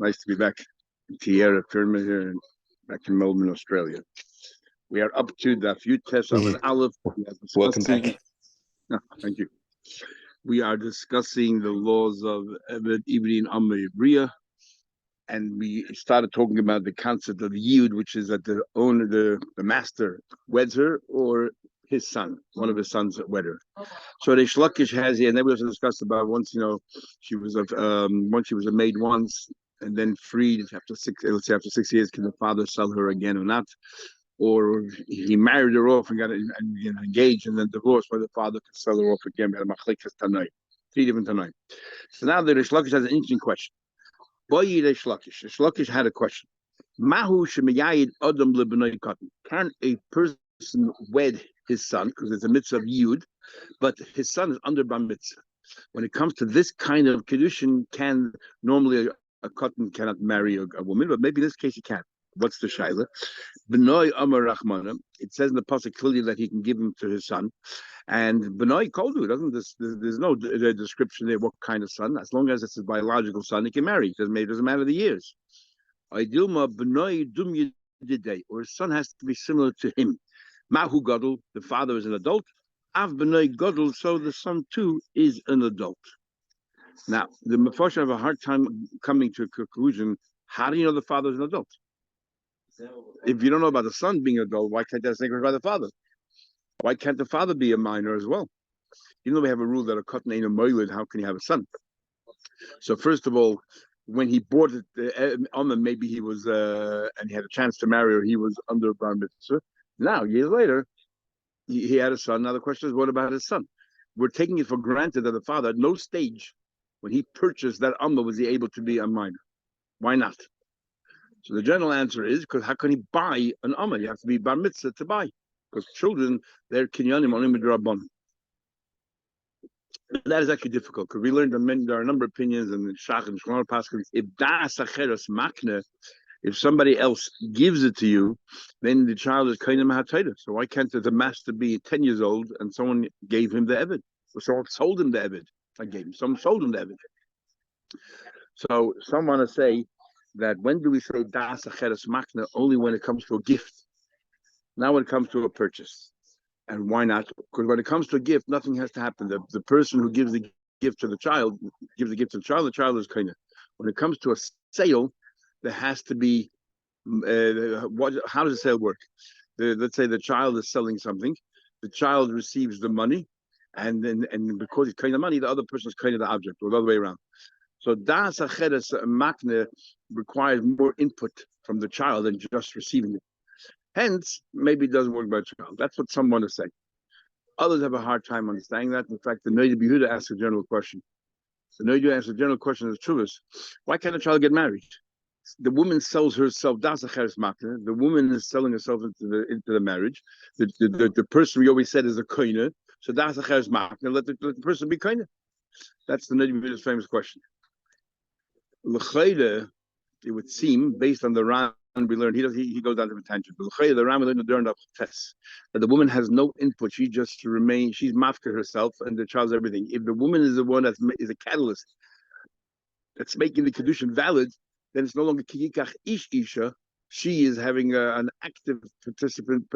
Nice to be back in Tierra Firma here, back in Melbourne, Australia. We are up to the few tests of an Aleph. Welcome back. No, thank you. We are discussing the laws of Eved, Ivri, and Amr Bria, and we started talking about the concept of Yud, which is that the owner, the master, weds her, or his son, one of his sons wed her. So the Shlakish has here, and then we also discussed about once, she was a maid once, and then freed after 6 years, can the father sell her again or not? Or he married her off and got engaged and then divorced, where the father could sell her off again. We had a machlekes tonight, 3 different tonight. So now the Rish Lakish has an interesting question. Boy, Rish Lakish had a question. Mahu shemiyayid adam lebnei katan. Can a person wed his son, because it's a mitzvah of Yud, but his son is under bar mitzvah? When it comes to this kind of Kiddushin, can normally a katan cannot marry a woman, but maybe in this case he can. What's the shaila? B'noi Amar Rachmana. It says in the pasuk clearly that he can give him to his son, and B'noi Koldu doesn't. There's no description there what kind of son. As long as it's his biological son, he can marry. It doesn't matter the years. Idilma B'noi Dum Yididei, or his son has to be similar to him. Mahu Gadol, the father is an adult. Av B'noi Gadol, so the son too is an adult. Now the Mefarshim have a hard time coming to a conclusion. How do you know the father is an adult? If you don't know about the son being an adult, why can't that say by the father? Why can't the father be a minor as well? Even though we have a rule that a katan ain't a moilid, how can you have a son? So first of all, when he bought it, maybe he was, and he had a chance to marry her, he was under bar mitzvah. Now, years later, he had a son. Now the question is, what about his son? We're taking it for granted that the father, at no stage, when he purchased that was he able to be a minor. Why not? So the general answer is because how can he buy an amma? You have to be bar mitzvah to buy, because children, they're kinyanim only midrabanan. That is actually difficult, because we learned there are a number of opinions and shach and shlomo paskins. If das acheres makne, if somebody else gives it to you, then the child is kind of mahatayda. So why can't the master be 10 years old and someone gave him the eved, or someone sold him the eved? Someone sold him the eved. So some want to say that when do we say das acheres makna? Only when it comes to a gift. Now when it comes to a purchase. And why not? Because when it comes to a gift, nothing has to happen. The person who gives the gift to the child gives the gift to the child is kind of. When it comes to a sale, there has to be how does the sale work? Let's say the child is selling something, the child receives the money, and because he's kind of money, the other person is kind of the object, or the other way around. So das acheres makne requires more input from the child than just receiving it. Hence, maybe it doesn't work by a child. That's what some want to say. Others have a hard time understanding that. In fact, the Noida Behuda asks a general question. The Noida asks a general question as Chuvas. Why can't a child get married? The woman sells herself, das acheres makne. The woman is selling herself into the marriage. The person we always said is a koine. So das acheres makne. Let the person be koine. That's the Noida Behuda's famous question. L'chayde, it would seem, based on the Ram we learned, he goes down to a tangent. But the Ram we learned the test that the woman has no input; she just remains. She's mafka herself, and the child's everything. If the woman is the one that is a catalyst that's making the Kiddushin valid, then it's no longer kiyikach ish isha. She is having an active participant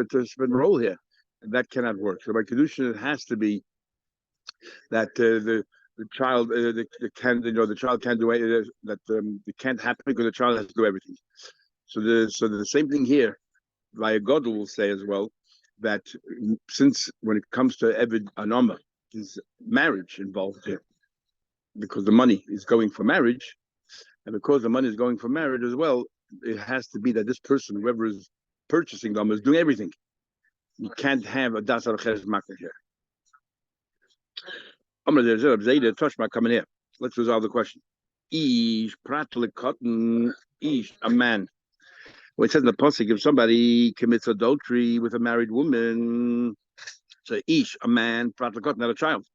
role here, and that cannot work. So by Kiddushin, it has to be that the child, the child can't do it. That it can't happen because the child has to do everything. So the same thing here. Via God will say as well that since when it comes to Eved Anoma, is marriage involved here, because the money is going for marriage, and because the money is going for marriage as well, it has to be that this person, whoever is purchasing them, is doing everything. You can't have a das acheres makna here. Coming here. Let's resolve the question. Ish pratlik cotton. Ish a man. Well, it says in the pasuk, if somebody commits adultery with a married woman, so ish a man, pratlik cotton, not a child.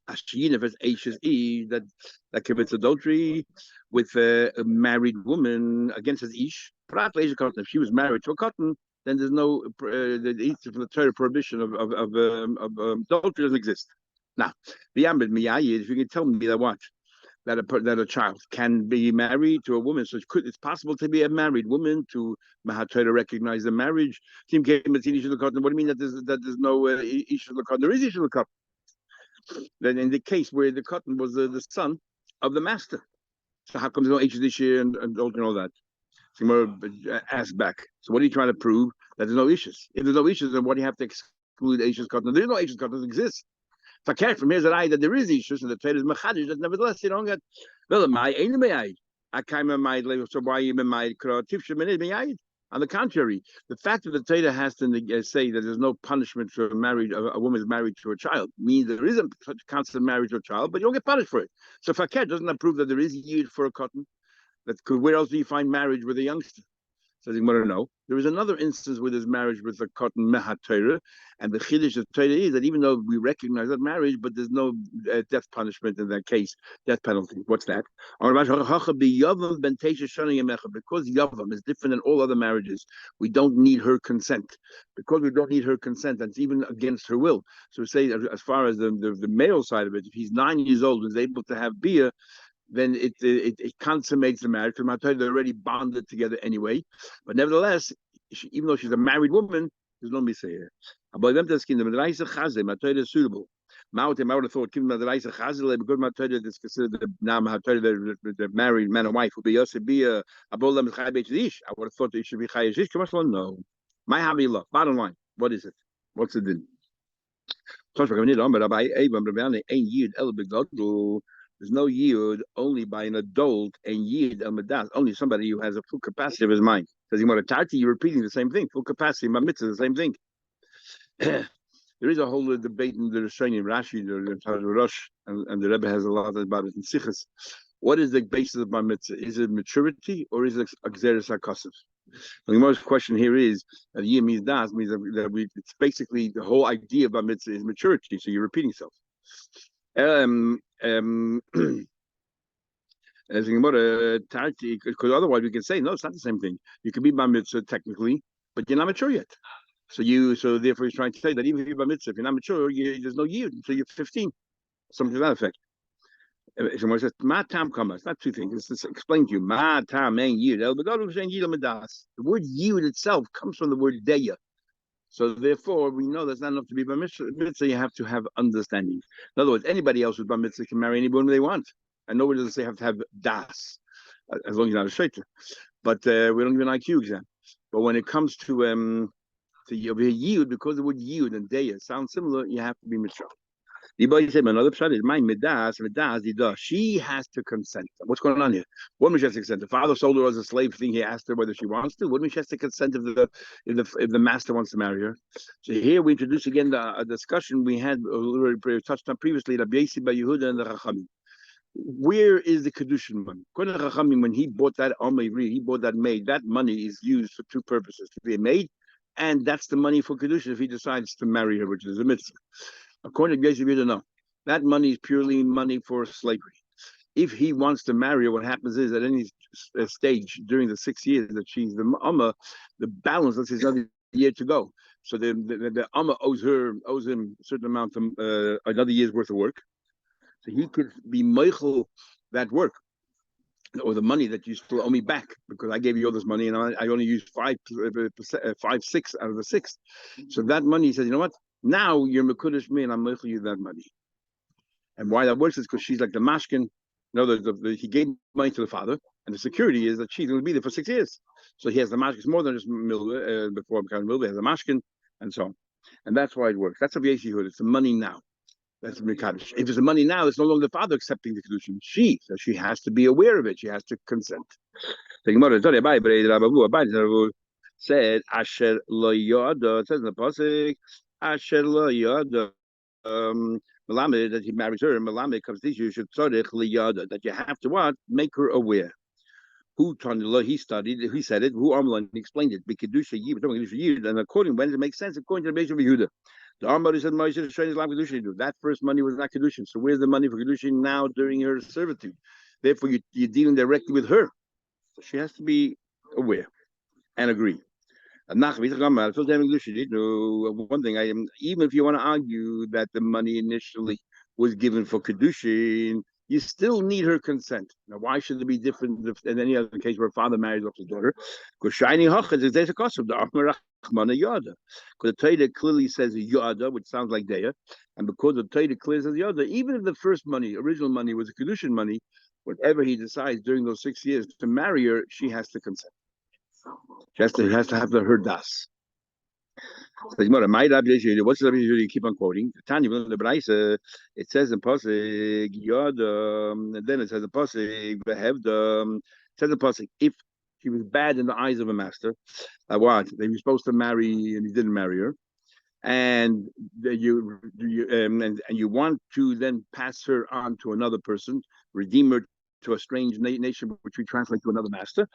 Ashin, if it's ish is ish that commits adultery with a married woman against his ish, pratlik cotton. If she was married to a cotton, then there's no the Torah prohibition of adultery doesn't exist. Now, if you can tell me that what that a child can be married to a woman. So it's possible to be a married woman to try to recognize the marriage. What do you mean that there's no Isha Lakat? There is Isha Lakat. Then in the case where the cotton was the son of the master. So how come there's no Isha this year and all that? So asked back. So what are you trying to prove? That there's no issues. If there's no issues, then what do you have to exclude Isha's cotton? There's no Isha's cotton that exists. Verkehrt from here that there is issues and the trade is machadish, that nevertheless you don't get well my ain't me I came in my so why you in my on the contrary, the fact that the Torah has to say that there's no punishment for a woman is married to a child means there is a constant marriage to a child, but you don't get punished for it. So Fakir doesn't that prove that there is yid for a cotton? That could where else do you find marriage with a youngster? So the Gemara no. There is another instance where there's marriage with a cotton mehat Torah, and the chiddush of Torah is that even though we recognize that marriage, but there's no death punishment in that case, death penalty. What's that? Because Yavam is different than all other marriages, we don't need her consent. Because we don't need her consent, that's even against her will. So we say as far as the male side of it, if he's 9 years old and is able to have beer, then it consummates the marriage. Because they're already bonded together anyway. But nevertheless, even though she's a married woman, there's no misayah. But them to skin the Madraisa Chazé, Matorah is suitable. I would have thought, given Madraisa Chazé, because Matorah is considered the married man and wife would be Yosef be a Abolam Chaybe Ish. I would have thought it should be Chayish Ish. No. My Havila. Bottom line, what is it? What's the din? There's no yield only by an adult and yield al madas, only somebody who has a full capacity of his mind. Because you want to tarti, you're repeating the same thing. Full capacity, my mitzvah, the same thing. There is a whole debate in the Rishonim, Rashi, the Rosh, and the Rebbe has a lot about it in Sichas. What is the basis of my mitzvah? Is it maturity or is it exeris hakosov? The most question here is that yir means das means that it's basically the whole idea of my mitzvah is maturity. So you're repeating yourself. Because otherwise we can say no, it's not the same thing. You can be bar mitzvah technically, but you're not mature yet. So therefore he's trying to say that even if you're bar mitzvah, if you're not mature, there's no yield until you're 15, something to that effect. Someone says ma tam kama. It's not two things. It's just explain to you ma tam and yield. The word yield itself comes from the word deya. So therefore, we know that's not enough to be bar mitzvah. You have to have understanding. In other words, anybody else with bar mitzvah can marry anyone they want, and nobody doesn't say have to have das, as long as you're not a shaita. But we don't give an IQ exam. But when it comes to yield, because the word yield and deya sound similar, you have to be mature. The boy said, another pshat is my midas, she has to consent. What's going on here? What means she has to consent? The father sold her as a slave thing. He asked her whether she wants to. What means she has to consent if the master wants to marry her? So here we introduce again a discussion we had already touched on previously, Rabbi Yossi by Yehuda and the Chachamim. Where is the Kiddushin money? According to the Chachamim, when he bought that he bought that maid, that money is used for two purposes: to be a maid, and that's the money for Kiddushin if he decides to marry her, which is a mitzvah. According to Yosef, no. That money is purely money for slavery. If he wants to marry her, what happens is at any stage during the 6 years that she's the Amma, the balance, let's say, another year to go. So the Amma owes him a certain amount of another year's worth of work. So he could be meichel that work, or the money that you still owe me back because I gave you all this money and I only used 5/6 out of the 6. So that money, he says, you know what? Now you're mekudesh me and I'm meichel you that money. And why that works is because she's like the mashkin. He gave money to the father, and the security is that she's going to be there for 6 years. So he has the mashkin. It's more than just milveh before becoming milveh. He has the mashkin and so on. And that's why it works. That's a yeshihud. It's the money now. That's mekadosh. If it's the money now, it's no longer the father accepting the kedushin. So she has to be aware of it. She has to consent. The Gemara said, "Asher lo yada." It says in the pasuk, "Asher lo yada." Malamed that he marries her. Malamed comes to you should tzarich li yada that you have to what make her aware. Who Tanila he studied, he said it. Who Amlan explained it. B'kedusha yid, and according when it makes sense, according to the base of Yehuda. The Armari said Moshe Shrein Islam Kedushin. That first money was not Kedushin. So where's the money for Kedushin now during her servitude? Therefore, you're dealing directly with her. So she has to be aware and agree. One thing even if you want to argue that the money initially was given for Kedushin, you still need her consent. Now, why should it be different in any other case where a father marries off his daughter? Because shiny hachas is there's a cost of the Achmana Yada. Because the Torah clearly says Yada, which sounds like Deya, and because the Torah clearly says Yada, even if the first money, original money, was a Kiddushin money, whatever he decides during those 6 years to marry her, she has to consent. She has to have her das. What's the Rabbi you keep on quoting? Tanya, the Braisa, it says in Pasuk, Yod, and then it says in Pasuk, it says in Pasuk, if she was bad in the eyes of a master, what? They were supposed to marry and he didn't marry her. And and you want to then pass her on to another person, redeem her to a strange nation, which we translate to another master.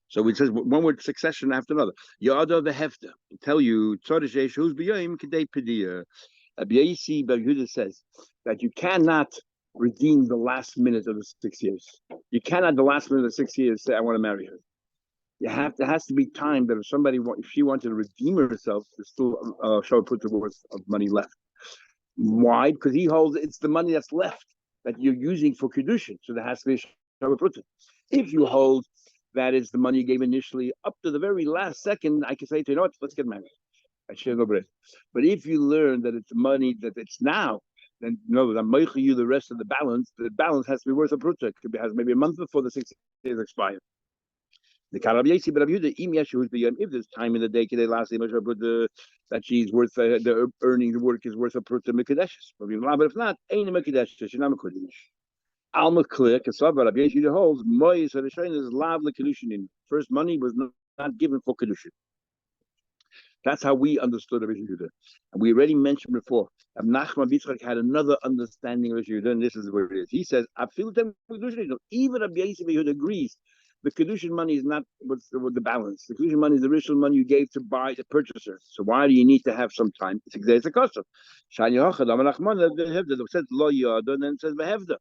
So it says one word succession after another. Yada the hefta. Tell you, Tzadishesh who's b'yoyim k'dei pediya. Abiyasi Yehuda says that you cannot redeem the last minute of the 6 years. You cannot the last minute of the 6 years say I want to marry her. There has to be time that if she wanted to redeem herself, there's still show put the worth of money left. Why? Because he holds it's the money that's left that you're using for Kiddushin. So there has to be a show put. If you hold that is the money you gave initially up to the very last second, I can say to you, know what, let's get married. I share no bread. But if you learn that it's money that it's now, then no, I'm making you the rest of the balance has to be worth a prutza. It has maybe a month before the 6 years expire. The Karabiyasi, but if there's time in the day, that she's worth the earning the work is worth a prutza mikadeshes. But if not, ain't a mikadeshes. She's not a kodesh. Alma clear, Kasava Rabbi Yehuda holds Mois Hadashain is lav Kiddushin. First money was not given for Kiddushin. That's how we understood Rabbi Yehuda. And we already mentioned before, Nachman Yitzchak had another understanding of Rabbi Yehuda, and this is where it is. He says, even Rabbi Yehuda agrees the Kiddushin money is not with the balance. The Kiddushin money is the original money you gave to buy the purchaser. So why do you need to have some time? It's a custom. Shani Hachad, Nachman, it says Lo Yada, and then it says Behevda.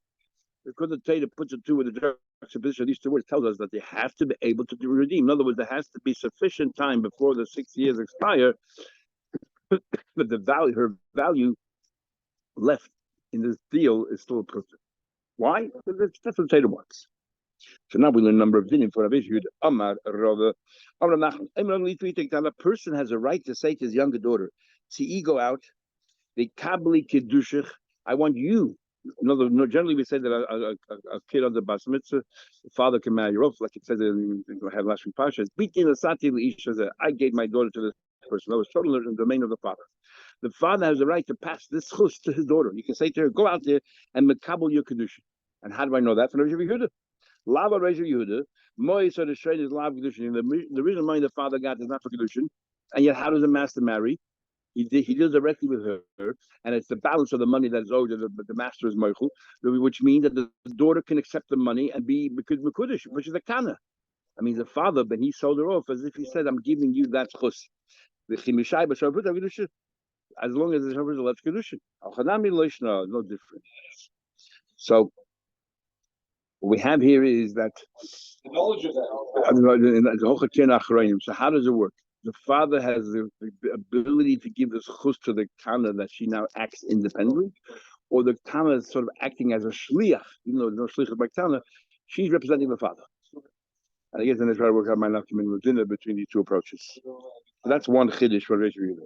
Because the Torah puts it two with the juxtaposition, these two words tells us that they have to be able to redeem. In other words, there has to be sufficient time before the 6 years expire that her value left in this deal is still a person. Why? Because that's what the Torah wants. So now we learn a number of dinim for Rabbi Yehuda. Amar Rava. A person has a right to say to his younger daughter, "See, go out. The kabli kiddushich. I want you." Generally we say that a kid on the bas mitzvah, the father can marry her off, like it says in have last week Pasha. I gave my daughter to this person. That was totally in the domain of the father. The father has the right to pass this chus to his daughter. You can say to her, "Go out there and mekabel your kedushin." And how do I know that? From Rabbi Yehuda. Lava Rabbi Yehuda. Mois or the straight is lav kedushin. The reason money the father got is not for kedushin. And yet, how does the master marry? He deals directly with her, and it's the balance of the money that is owed to the master is Meichel, which means that the daughter can accept the money and be Mekudesh, which is a kana. I mean, the father, but he sold her off as if he said, I'm giving you that chus. As long as the Shabbat is left Kedushin. No different. So, what we have here is that. So, how does it work? The father has the ability to give this chus to the kana that she now acts independently, or the kana is sort of acting as a shliach, even though there's no shliach by kana, she's representing the father. And I guess then I try to work out my nafkamin within between these two approaches. So that's one chiddush for Reish Yehuda.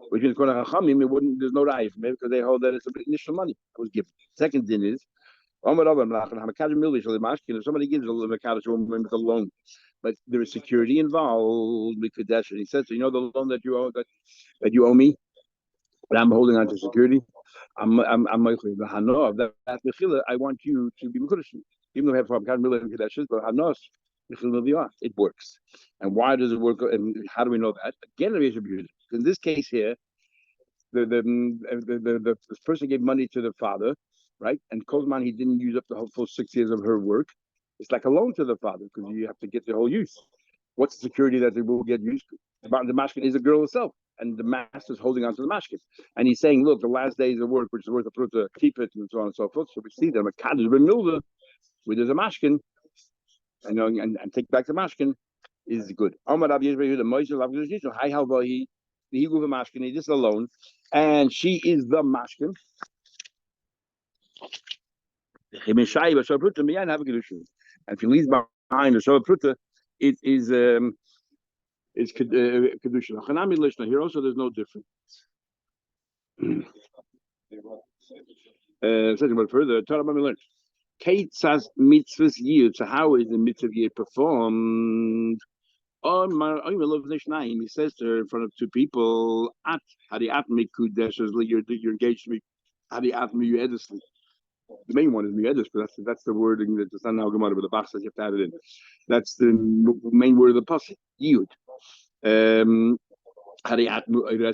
Which means there's no ra'if, maybe because they hold that it's initial money that was given. Second din is if somebody gives a mekadosh woman with a loan, but there is security involved, he says, so you know the loan that you owe that you owe me, but I'm holding on to security. I want you to be mekudesh, even though we have kedushin, but it works. And why does it work? And how do we know that? Again, in this case here, the person gave money to the father, right? And Kozman, he didn't use up the whole full 6 years of her work. It's like a loan to the father because you have to get the whole use. What's the security that they will get used to? The mashkin is a girl herself, and the master's holding on to the mashkin. And he's saying, look, the last days of work, which is worth a pruta, keep it, and so on and so forth. So we see them, a kaddish b'milva, where there's a mashkin, and take back the mashkin, is good. This is alone, and she is the mashkin. And if he leaves behind a Shava Pruta, it is Kiddushin. Here also there's no difference. Second word further, Torah Bami learned. Kate says mitzvahs yid. So how is the mitzvah yid performed? He says to her in front of two people, "At hadi at mikudesh, you're engaged to me. Hadi at me edusly." The main one is miyedus, but that's the wording that it's not now Gemara, but the Bach says you have to add it in. That's the main word of the pasuk, yud. That's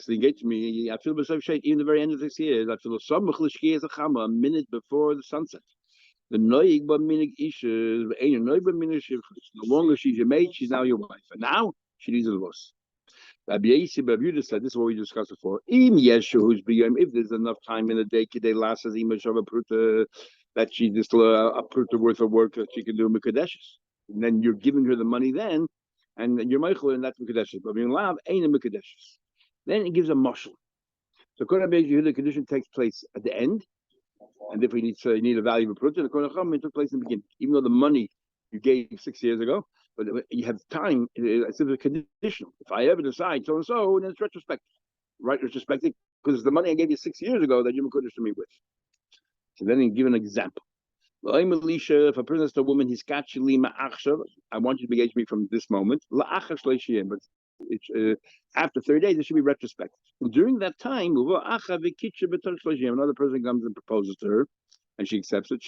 the engaged to me. I feel myself shake even the very end of this year. I feel some a minute before the sunset. The noig but minig isha, ain't noig but minig shivchus. No longer she's your maid, she's now your wife. And now she needs a divorce. Rabbi Yehuda said, this is what we discussed before. If there's enough time in the day, that she just a pruta worth of work that she can do mikadeshes. And then you're giving her the money then, and you're meichel, and that's mikadeshes. But in lav ain't a mikadeshes. Then it gives a mushal. So Rabbi Yehuda, the condition takes place at the end. And if we need a valuable pruta, the Kohen it took place in the beginning, even though the money you gave 6 years ago, but you have time. It's a conditional. If I ever decide so and so, then it's retrospective, right? Retrospective because it's the money I gave you 6 years ago that you were to me with. So then you give an example. If a person is a woman, he's got I want you to engage me from this moment. But it's after 30 days, it should be retrospective. And during that time, another person comes and proposes to her, and she accepts it.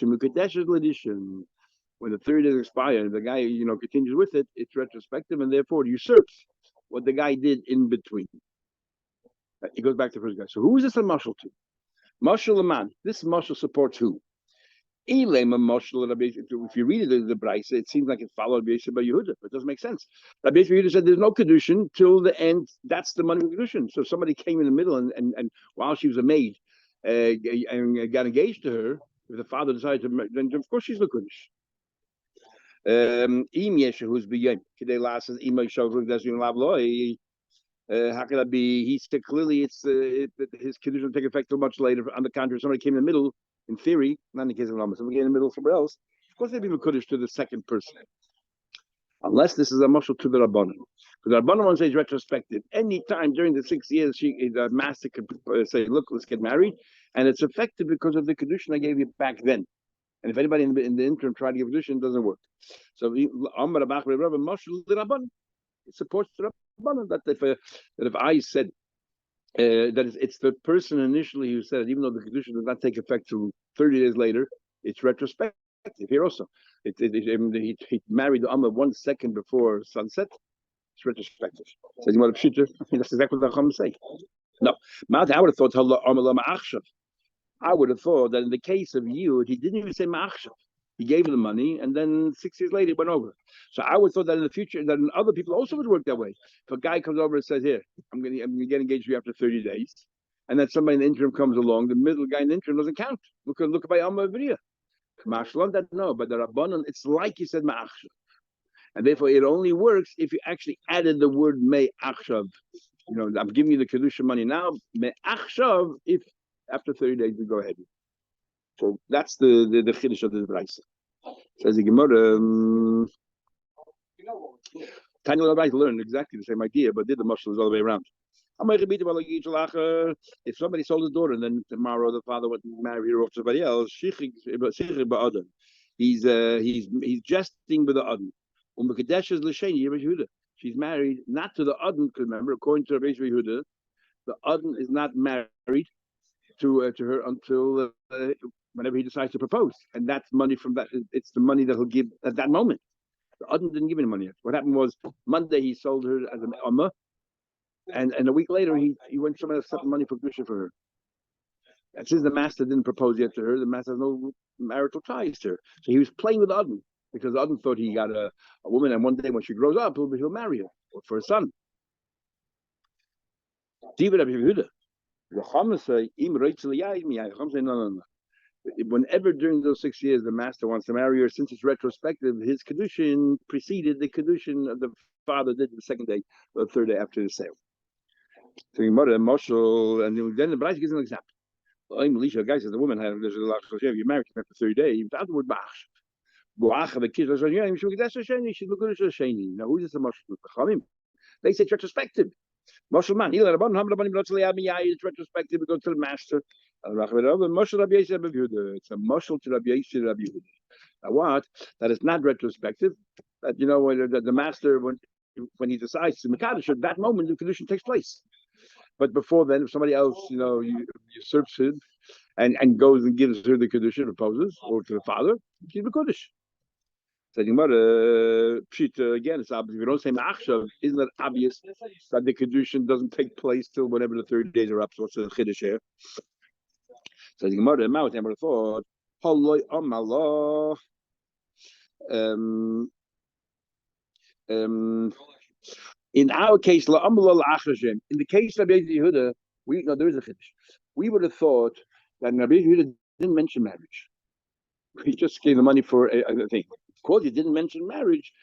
When the 30 days expire, the guy continues with it. It's retrospective, and therefore it usurps what the guy did in between. He goes back to the first guy. So who is this a marshal to? Marshal man. This marshal supports who? If you read it, the Braisa, it seems like it followed Rabbi Yehuda, but it doesn't make sense. Rabbi Yehuda said there's no Kiddushin till the end. That's the money of Kiddushin. So if somebody came in the middle and while she was a maid and got engaged to her, if the father decided to, then of course she's the Kiddush. How could that be? He said clearly his Kiddush will take effect till much later. On the contrary, somebody came in the middle. In theory, not in the case of Rambam, somebody came in the middle somewhere else. Of course, they'd be Kiddush to the second person, unless this is a mushal to the Rabbanon. Because the Rabbanon says retrospective. Any time during the 6 years, the master could say, "Look, let's get married," and it's effective because of the Kiddushin I gave you back then. And if anybody in the interim tried to give Kiddushin, it doesn't work. So Amar Abach Rabbi mushal the Rabbanon. It supports the Rabbanon that if I said. That it's the person initially who said it, even though the Kiddushin does not take effect till 30 days later, it's retrospective. Here also, he married the Amma 1 second before sunset. It's retrospective. Says you want to shoot her? That's exactly what the Chacham say. No, I would have thought I would have thought that in the case of you, he didn't even say ma'achshav. He gave him the money, and then 6 years later it went over. So I would thought that in the future, that in other people also would work that way. If a guy comes over and says, "Here, I'm going to get engaged to you after 30 days," and then somebody in the interim comes along, the middle guy in the interim doesn't count. Look at by Amma Vidya. Ma'achshav, that no, but the Rabbanon, it's like you said ma'achshav, and therefore it only works if you actually added the word me'achshav. I'm giving you the Kiddushin money now, me'achshav, if after 30 days we go ahead. So that's the Chiddush of this Braisa. Says the Gemara, Tanya Rabbi learned exactly the same idea, but did the mushals all the way around. If somebody sold his daughter and then tomorrow the father went and married her off to somebody else, he's jesting with the Adon. She's married not to the Adon, because remember, according to Rabbi Yehuda, the Adon is not married to her until whenever he decides to propose, and that's money from that. It's the money that he'll give at that moment. The Adon didn't give any money yet. What happened was Monday he sold her as an Amma, and a week later he went somewhere else set money for Kedusha for her. And since the master didn't propose yet to her, the master has no marital ties to her. So he was playing with Adon because Adon thought he got a woman, and one day when she grows up, he'll marry her or for a son. The Chacham say, no. Whenever during those 6 years the master wants to marry her, since it's retrospective, his Kiddushin preceded the Kiddushin the father did the second day or the third day after the sale. So and then the Braisa gives an example. I'm Alicia. Guy says the woman had there's a lot of you're married to her for 30 days. Without the word bach. Boacha the kids are yeah, that's a sheni. She's looking at a sheni. Now who's this a mushroom? They say it's retrospective. Mushroom man, either about how many minutes they have me. It's retrospective. We go to the master. It's a mushroom to Rabbi Yisrael Rabbi Yehuda. Now what? That is not retrospective. That when the master when he decides to Mekadosh, at that moment the condition takes place. But before then, if somebody else, usurps it and goes and gives her the condition, proposes, or to the father, she's the Kodesh. So again, it's obvious. If you don't say Ma'achshav, isn't it obvious that the condition doesn't take place till whenever the 30 days are up? So what's the Chiddush here? So the Gemara, Ma'at Emor thought, Haloi Amalah. In our case, in the case of Rabbi Yehuda, there is a chiddush. We would have thought that Rabbi Yehuda didn't mention marriage. He just gave the money for a thing. Of course, he didn't mention marriage.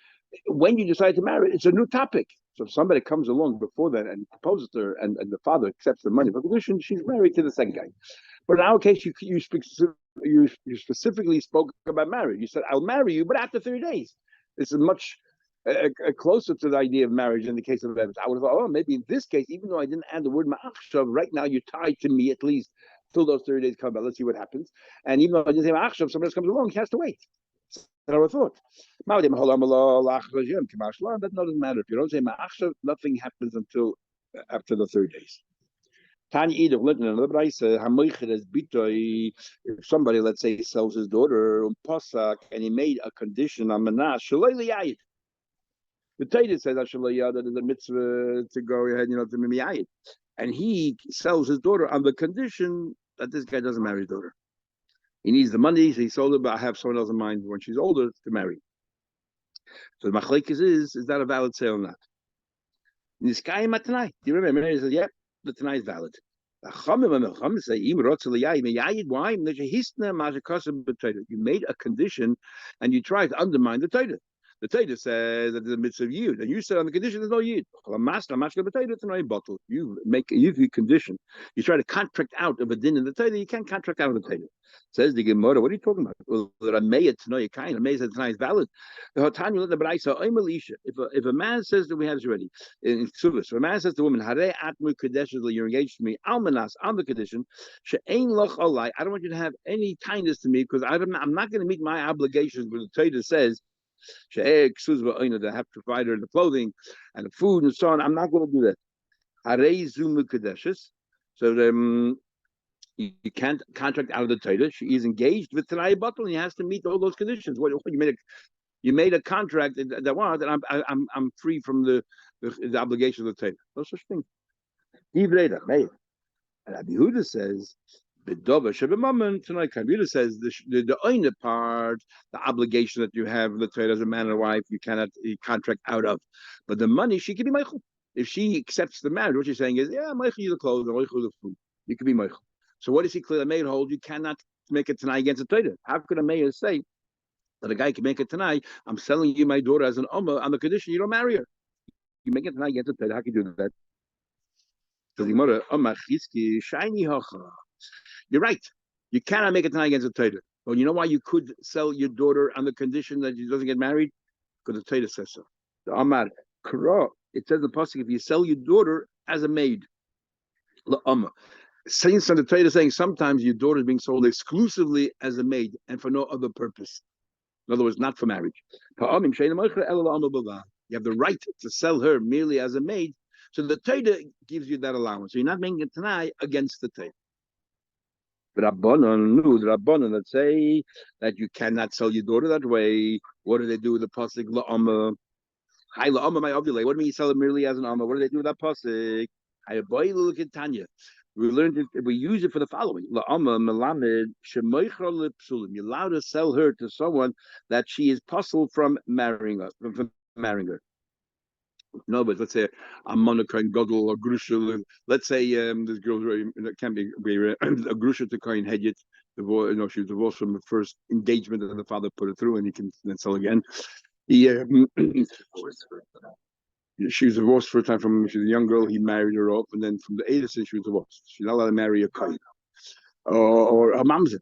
When you decide to marry, it's a new topic. So if somebody comes along before that and proposes to her, and the father accepts the money for condition, she's married to the second guy. But in our case, you specifically spoke about marriage. You said, "I'll marry you," but after 30 days. This is much closer to the idea of marriage in the case of Evans. I would have thought, maybe in this case, even though I didn't add the word ma'achshav, right now you're tied to me at least till those 30 days come about. Let's see what happens. And even though I didn't say ma'achshav, somebody else comes along, he has to wait. That's what I would have thought. That doesn't matter. If you don't say ma'achshav, nothing happens until after the 30 days. If somebody, let's say, sells his daughter and he made a condition on Manash, the Torah says that there's a mitzvah to go ahead, to mimiyayit, and he sells his daughter on the condition that this guy doesn't marry his daughter. He needs the money, so he sold it, but I have someone else in mind when she's older to marry. So the machlekes is that a valid sale or not? In this guy matanai, do you remember? He said, "Yep, the tanai is valid." You made a condition and you tried to undermine the Torah. The Torah says that there's a mitzvah of yid, and you said on the condition there's no yid. You condition. You try to contract out of a din in the Torah, you can't contract out of the Torah. Says the Gemara, what are you talking about? Well, Rameh to know your kind. Rameh says tonight is valid. If a man says that we have this already in Ksubas, if a man says to the woman, you're engaged to me, almanas on the condition, I don't want you to have any kindness to me because I'm not going to meet my obligations. But the Torah says that I have to provide her the clothing and the food and so on. I'm not going to do that. So you can't contract out of the Torah. She is engaged with Tanai Batal, and he has to meet all those conditions. You made a contract that I'm free from the obligation of the Torah. No such thing. And Rabbi Yehuda says Yehuda says the oina part, the obligation that you have the Torah as a man and wife, you cannot contract out of. But the money, she can be meichel. If she accepts the marriage, what she's saying is, yeah, meichel you the clothes, meichel the food. You can be meichel. So what does he clearly made hold? You cannot make it tonight against a Torah. How could a mayor say that a guy can make it tonight? I'm selling you my daughter as an Ummah on the condition you don't marry her. You make it tonight against a Torah. How can you do that? You're right. You cannot make it tonight against a Torah. Well, you know why you could sell your daughter on the condition that she doesn't get married? Because the Torah says so. The Amar Kra, it says the pasuk, if you sell your daughter as a maid, Ummah. Since the Torah is saying sometimes your daughter is being sold exclusively as a maid and for no other purpose. In other words, not for marriage. You have the right to sell her merely as a maid. So the Torah gives you that allowance. So you're not making it tonight against the Torah. The Rabbanon that say that you cannot sell your daughter that way. What do they do with the pasuk la'ama? Hi la'ama my ovulate. What do you mean you sell it merely as an amma? What do they do with that pasuk? I boy look at Tanya. We learned it. We use it for the following: la'ama melamed shemoichra lepsulim. You're allowed to sell her to someone that she is puzzled from marrying her. No, but let's say a monocoin godel or grusha. Let's say this girl can be a grusha to coin hedget. She was divorced from the first engagement, and the father put it through, and he can then sell again. She was divorced for a time she was a young girl. He married her off, and then from the 80s she was divorced. She's not allowed to marry a coin. or a mamzer.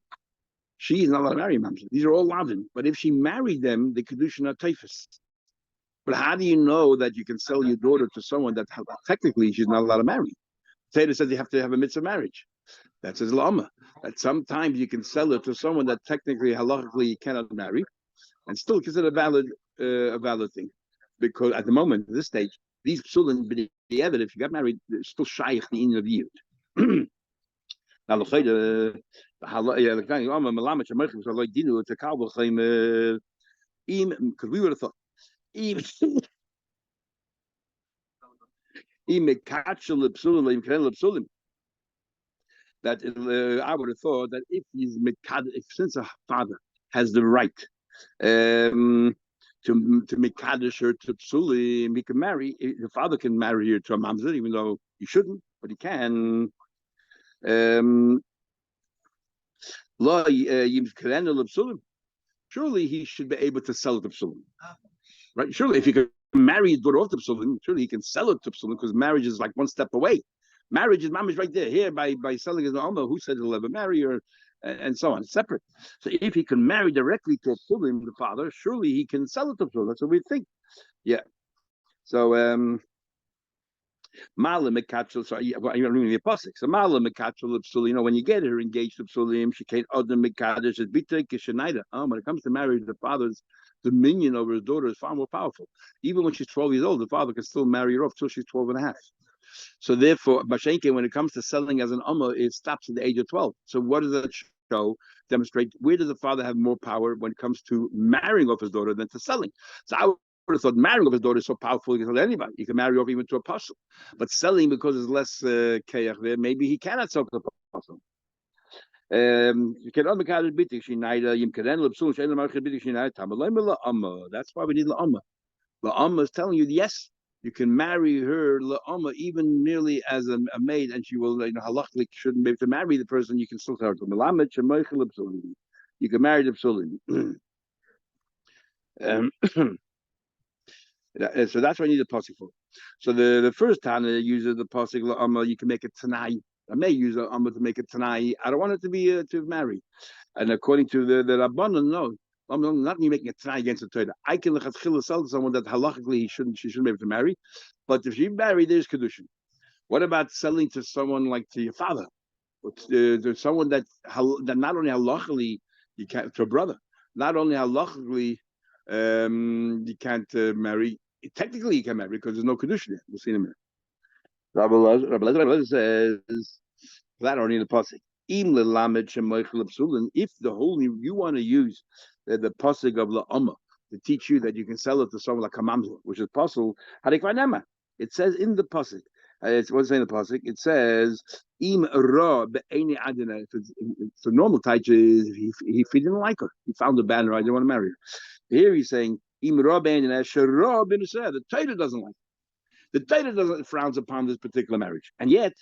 She is not allowed to marry a mamzer. These are all lavin. But if she married them, the Kiddushin are teifus. But how do you know that you can sell your daughter to someone that technically she's not allowed to marry? Taylor says you have to have a mitzvah marriage. That's his lama. That sometimes you can sell it to someone that technically, halachically, you cannot marry, and still consider a valid thing. Because at the moment, at this stage, these psulim, the evidence, if you got married, they're still shaykh the in of the yid. Now, the because we would have thought, that I would have thought that if he's if since a father has the right to make kaddish her to psulim, he can marry. The father can marry her to a mamzer, even though he shouldn't, but he can. Surely he should be able to sell it to psulim, right? Surely if he can marry his daughter off to psulim, surely he can sell it to psulim because marriage is like one step away. Marriage is mamish right there. Here by selling his alma, who said he'll ever marry her, and so on. It's separate. So if he can marry directly to psulim, the father, surely he can sell it to psulim. That's what we think. Yeah. So Mala Mekatchel, so you're reading the apostles. So Mala Mekatchel Psulim, when you get her engaged to Psulim, she can't Odin Mekadesh is Bita Kishanida. When it comes to marriage, the father's dominion over his daughter is far more powerful. Even when she's 12 years old, the father can still marry her off till she's 12 and a half. So therefore, Bashenke, when it comes to selling as an Amma, it stops at the age of 12. So what does that show? Demonstrate where does the father have more power when it comes to marrying off his daughter than to selling? So I would have thought marrying off his daughter is so powerful, you can sell anybody. You can marry off even to a apostle. But selling, because there's less kayach there, maybe he cannot sell to the apostle. That's why we need la'amma. La'amma is telling you, yes, you can marry her la'amma even merely as a maid, and she will, halachically shouldn't be able to marry the person. You can still tell her you can marry the psulim. So that's what I need the pasuk for. So the first Tana uses the pasuk la'amma. You can make it tanai. I may use la'amma to make it tanai. I don't want it to be to marry. And according to the Rabbanon, no. I'm not me making a try against the Torah. I can sell to someone that halachically she shouldn't be able to marry. But if she married, there's Kiddushin. What about selling to someone like to your father? Or to someone that not only halachically you can't, to a brother, not only halachically you can't marry, technically you can marry because there's no Kiddushin yet. We'll see in a minute. Rabbi Lezer says, that only the pasuk. If the whole you want to use the pasuk of la'amma to teach you that you can sell it to someone like a mamzer, which is possible, it says in the pasuk. It's what's saying the pasuk. It says im ra be'eni adina. So normal taich is if he didn't like her, he found a bad her, I didn't want to marry her. Here he's saying im ra be'eni shara bin Israel. The Torah doesn't like it. The Torah doesn't frowns upon this particular marriage, and yet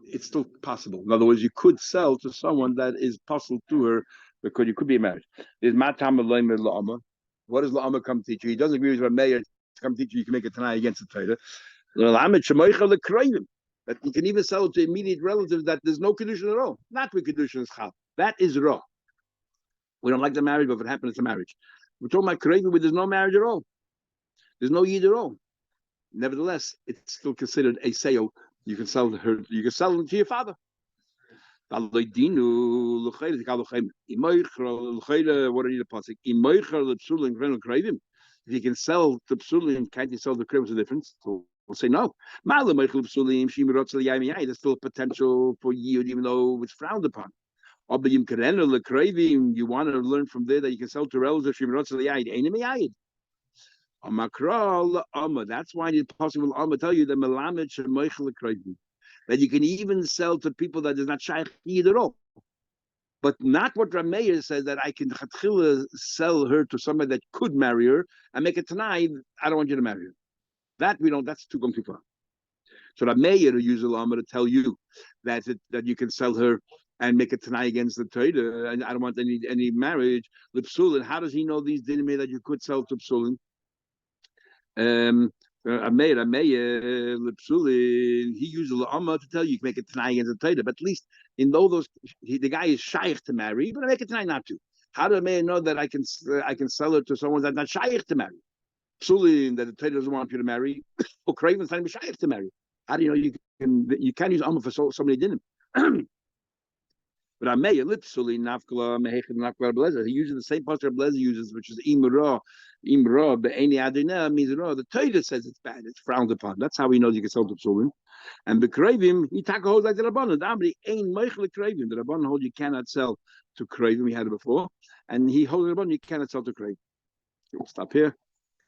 it's still possible. In other words, you could sell to someone that is possible to her because you could be married. There's matam la'ama. What does la'ama come teach you? He doesn't agree with what Meir come teach you. You can make a tanai against the Torah. That you can even sell it to immediate relatives that there's no Kiddushin at all. Not with Kiddushin is chal. That is raw. We don't like the marriage, but if it happens, it's a marriage. We're talking about Karevim where there's no marriage at all. There's no yid at all. Nevertheless, it's still considered a sale. You can sell her. You can sell them to your father. What do you need the pasuk? If you can sell to psulim, can't you sell the krib? What's the difference? So we'll say no. There's still a potential for yield, even though it's frowned upon. You want to learn from there that you can sell to relatives. That's why it's possible. I'm tell you that you can even sell to people that is not shaykh at all. But not what Rameir says that I can sell her to somebody that could marry her and make it tonight. I don't want you to marry her. That we don't. That's going too far. So Rameir uses Lama to tell you that you can sell her and make it tonight against the Torah. And I don't want any marriage. Lipsulin. How does he know these dinner that you could sell to Psulin? Lipsulin, he used the Amma to tell you can make a Tanai against the Taita, but at least in all those, the guy is shaykh to marry, but I make a Tanai not to. How do a man know that I can sell it to someone that's not shaykh to marry? Psulin, that the Taita doesn't want you to marry, or Craven's not even shaykh to marry. How do you know you can't use Amma for somebody didn't? But Ameya Lipsuli Nafkala Mehechad Nafkala Blazer. He uses the same pastor Blazer uses, which is Imra. Imra, but Any Adina means the Torah says it's bad, it's frowned upon. That's how he knows he can sell to Psulim. And the Kravim, he taka holds like the Rabbanon. The Amri ain't Meichel Kravim. The Rabbanon hold you cannot sell to Kravim. We had it before. And he holds the Rabbanon, you cannot sell to Kravim. We'll stop here.